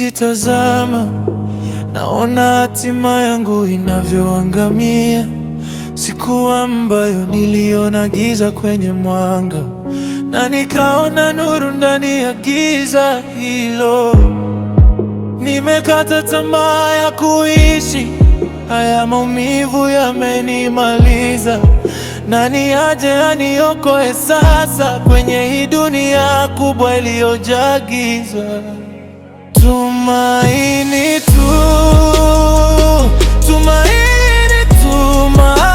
Nikijitazama naona hatima yangu inavyoangamia, siku ambayo niliona giza kwenye mwanga, na nikaona nuru ndani ya giza hilo. Nimekata tamaa ya kuishi, haya maumivu yamenimaliza. Nani aje aniokoe sasa kwenye hii dunia kubwa iliyojaa giza? Tumaini tu, tumaini, tumaini.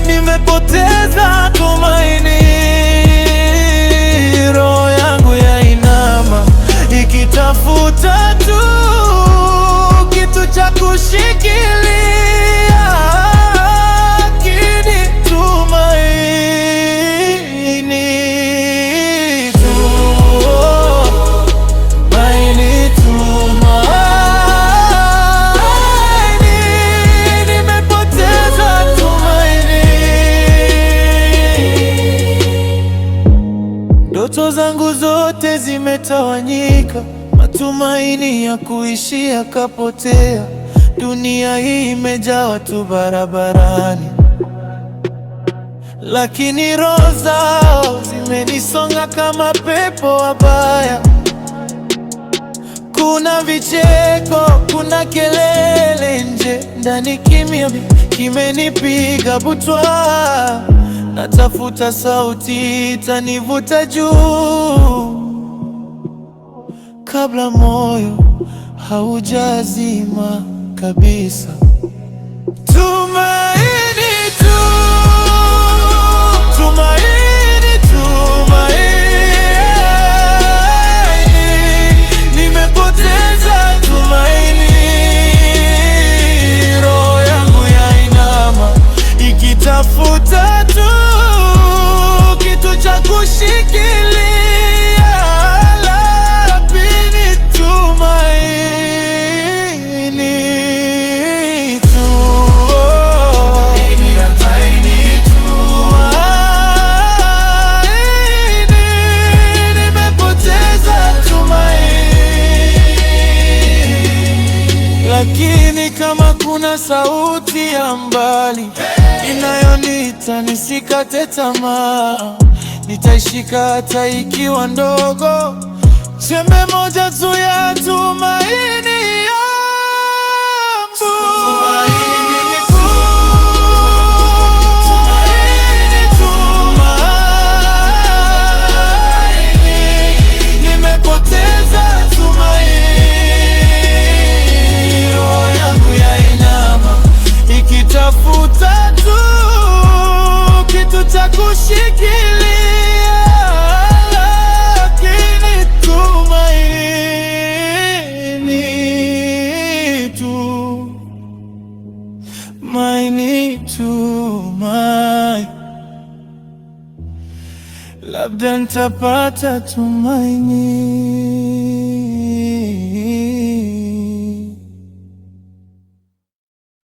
Nimepoteza tumaini, roho yangu yainama ikitafuta tu kitu cha kushikilia. Ndoto zangu zote zimetawanyika, matumaini ya kuishi yakapotea. Dunia hii imejaa watu barabarani, lakini roho zao zimenisonga kama pepo wabaya. Kuna vicheko, kuna kelele nje, ndani kimya kimenipiga butwaa. Natafuta sauti itanivuta juu, kabla moyo haujazima kabisa. Tumaini tu, tumaini, tumaini. Nimepoteza tumaini, roho yangu yainama ikitafuta tu kitu cha kushikilia. Lakini tumaini tu, tumaini, nimepoteza tumaini. Lakini kama kuna sauti ya mbali inayoniita nisikate tamaa, nitaishika hata ikiwa ndogo, chembe moja tu ya tumaini yangu. Tumaini, tumaini. Nimepoteza tumaini, roho yangu yainama ikitafuta tu kitu cha kushikilia. Lakini tumaini tu, tumaini, tumaini. Labda nitapata tumaini.